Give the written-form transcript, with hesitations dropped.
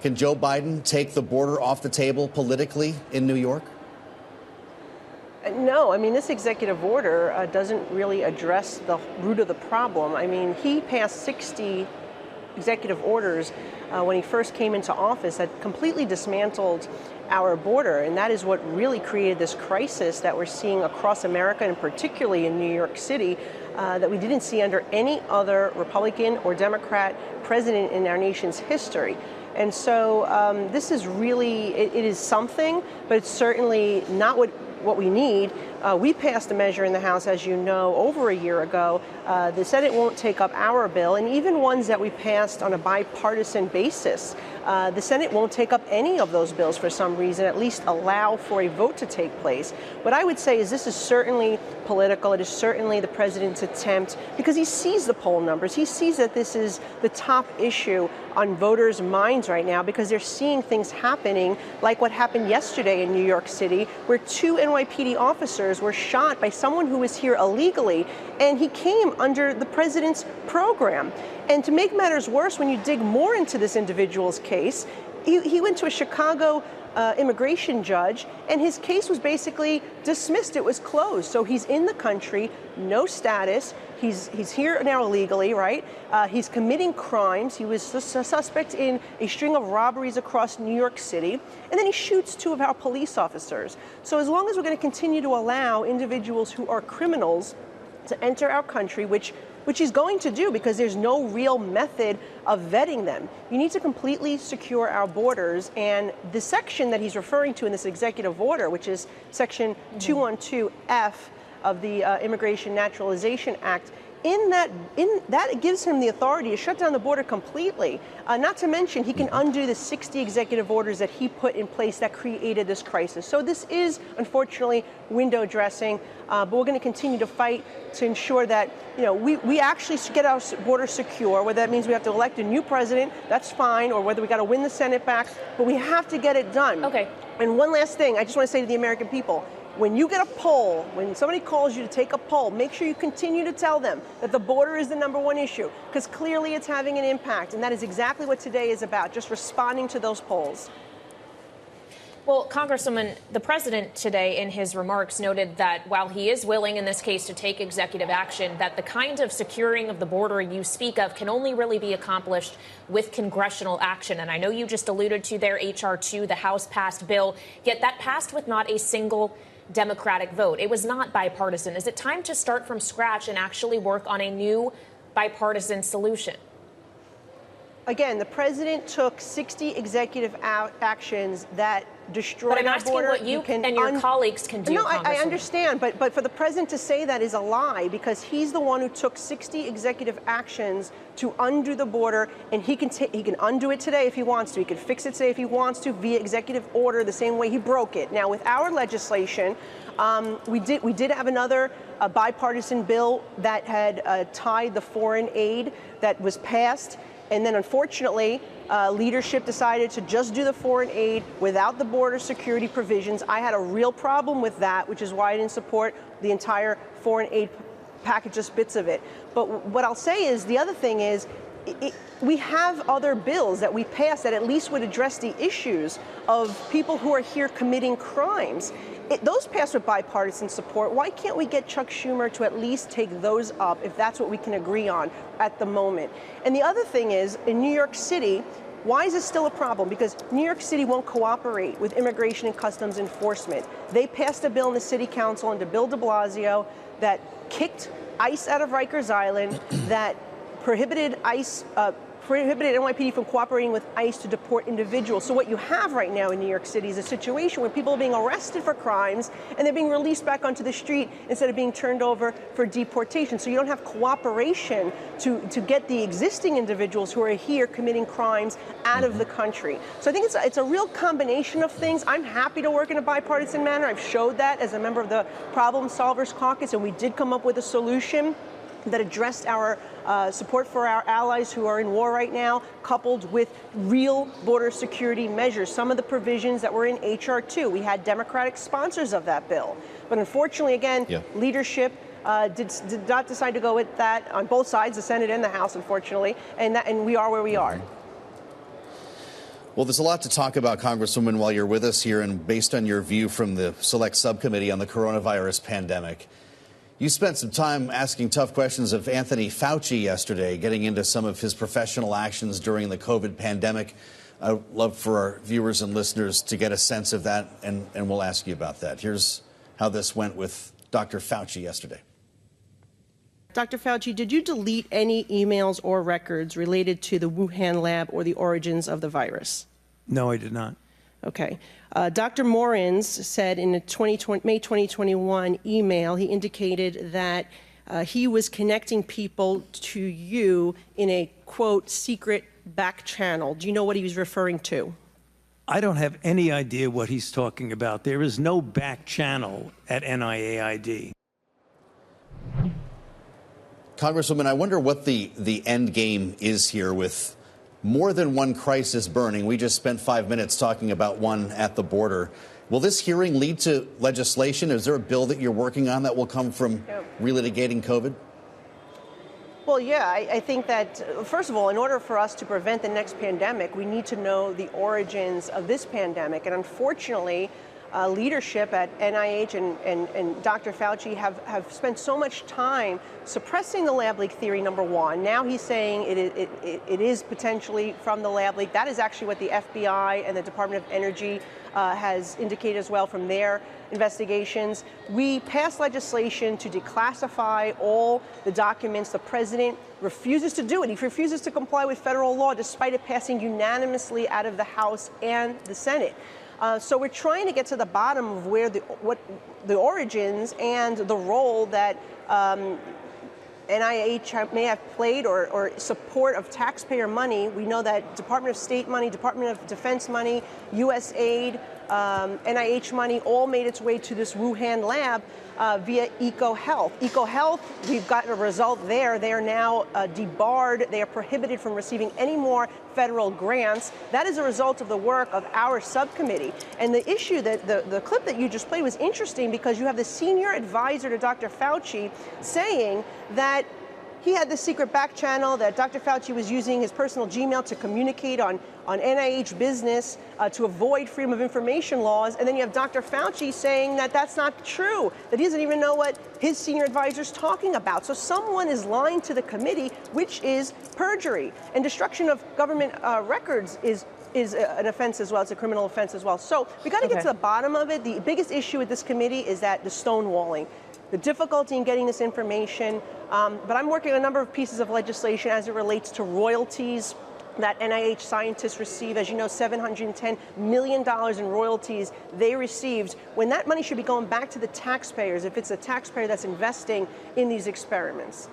Can Joe Biden take the border off the table politically in New York? No, I mean, this executive order doesn't really address the root of the problem. I mean, he passed 60 executive orders when he first came into office that completely dismantled our border. And that is what really created this crisis that we're seeing across America, and particularly in New York City, that we didn't see under any other Republican or Democrat president in our nation's history. And so this is really, it is something, but it's certainly not what we need. We passed a measure in the House, as you know, over a year ago. The Senate won't take up our bill, and even ones that we passed on a bipartisan basis, the Senate won't take up any of those bills for some reason, at least allow for a vote to take place. What I would say is this is certainly political. It is certainly the president's attempt, because he sees the poll numbers. He sees that this is the top issue on voters' minds right now, because they're seeing things happening like what happened yesterday in New York City, where 2 NYPD officers were shot by someone who was here illegally, and he came under the president's program. And to make matters worse, when you dig more into this individual's case, he went to a Chicago immigration judge, and his case was basically dismissed. It was closed. So he's in the country, no status. He's here now illegally, right? He's committing crimes. He was a suspect in a string of robberies across New York City. And then he shoots 2 of our police officers. So as long as we're going to continue to allow individuals who are criminals to enter our country, which he's going to do because there's no real method of vetting them. You need to completely secure our borders. And the section that he's referring to in this executive order, which is Section 212F of the Immigration Naturalization Act, in that it gives him the authority to shut down the border completely. Not to mention, he can undo the 60 executive orders that he put in place that created this crisis. So this is, unfortunately, window dressing, but we're going to continue to fight to ensure that, you know, we actually get our border secure. Whether that means we have to elect a new president, that's fine, or whether we got to win the Senate back, but we have to get it done. Okay. And one last thing, I just want to say to the American people, when you get a poll, when somebody calls you to take a poll, make sure you continue to tell them that the border is the #1 issue, because clearly it's having an impact. And that is exactly what today is about, just responding to those polls. Well, Congresswoman, the president today in his remarks noted that while he is willing in this case to take executive action, that the kind of securing of the border you speak of can only really be accomplished with congressional action. And I know you just alluded to their H.R. 2, the House passed bill, yet that passed with not a single Democratic vote. It was not bipartisan. Is it time to start from scratch and actually work on a new bipartisan solution? Again, the president took 60 executive actions that destroyed our border. But I'm asking what you and your colleagues can do. No, I understand, but for the president to say that is a lie, because he's the one who took 60 executive actions to undo the border, and he can undo it today if he wants to. He can fix it today if he wants to via executive order, the same way he broke it. Now, with our legislation, we did have another bipartisan bill that had tied the foreign aid that was passed. And then, unfortunately, leadership decided to just do the foreign aid without the border security provisions. I had a real problem with that, which is why I didn't support the entire foreign aid package, just bits of it. But what I'll say is, the other thing is, we have other bills that we passed that at least would address the issues of people who are here committing crimes. Those passed with bipartisan support. Why can't we get Chuck Schumer to at least take those up if that's what we can agree on at the moment? And the other thing is, in New York City, why is this still a problem? Because New York City won't cooperate with Immigration and Customs Enforcement. They passed a bill in the City Council under Bill de Blasio that kicked ICE out of Rikers Island, that prohibited NYPD from cooperating with ICE to deport individuals. So what you have right now in New York City is a situation where people are being arrested for crimes and they're being released back onto the street instead of being turned over for deportation. So you don't have cooperation to get the existing individuals who are here committing crimes out of the country. So I think it's a real combination of things. I'm happy to work in a bipartisan manner. I've showed that as a member of the Problem Solvers Caucus, and we did come up with a solution that addressed our support for our allies who are in war right now, coupled with real border security measures. Some of the provisions that were in H.R. 2, we had Democratic sponsors of that bill. But unfortunately, again, leadership did not decide to go with that on both sides, the Senate and the House, unfortunately, and we are where we are. Well, there's a lot to talk about, Congresswoman, while you're with us here, and based on your view from the Select Subcommittee on the coronavirus pandemic. You spent some time asking tough questions of Anthony Fauci yesterday, getting into some of his professional actions during the COVID pandemic. I'd love for our viewers and listeners to get a sense of that, and we'll ask you about that. Here's how this went with Dr. Fauci yesterday. Dr. Fauci, did you delete any emails or records related to the Wuhan lab or the origins of the virus? No, I did not. Okay. Dr. Morins said in a May 2021 email, he indicated that he was connecting people to you in a, quote, secret back channel. Do you know what he was referring to? I don't have any idea what he's talking about. There is no back channel at NIAID. Congresswoman, I wonder what the end game is here with more than one crisis burning. We just spent 5 minutes talking about one at the border. Will this hearing lead to legislation? Is there a bill that you're working on that will come from relitigating COVID? Well, yeah, I think that, first of all, in order for us to prevent the next pandemic, we need to know the origins of this pandemic. And unfortunately, leadership at NIH and Dr. Fauci have spent so much time suppressing the lab leak theory, number one. Now he's saying it is potentially from the lab leak. That is actually what the FBI and the Department of Energy has indicated as well from their investigations. We passed legislation to declassify all the documents. The president refuses to do it. He refuses to comply with federal law despite it passing unanimously out of the House and the Senate. So we're trying to get to the bottom of where what the origins and the role that NIH may have played or support of taxpayer money. We know that Department of State money, Department of Defense money, U.S. aid, NIH money all made its way to this Wuhan lab via EcoHealth. EcoHealth, we've gotten a result there. They are now debarred. They are prohibited from receiving any more federal grants. That is a result of the work of our subcommittee. And the issue that the clip that you just played was interesting because you have the senior advisor to Dr. Fauci saying that he had this secret back channel, that Dr. Fauci was using his personal Gmail to communicate on NIH business to avoid freedom of information laws. And then you have Dr. Fauci saying that that's not true, that he doesn't even know what his senior advisor is talking about. So someone is lying to the committee, which is perjury. And destruction of government records is an offense as well. It's a criminal offense as well. So we got to get to the bottom of it. The biggest issue with this committee is that the stonewalling, the difficulty in getting this information. But I'm working on a number of pieces of legislation as it relates to royalties that NIH scientists receive. As you know, $710 million in royalties they received, when that money should be going back to the taxpayers if it's a taxpayer that's investing in these experiments.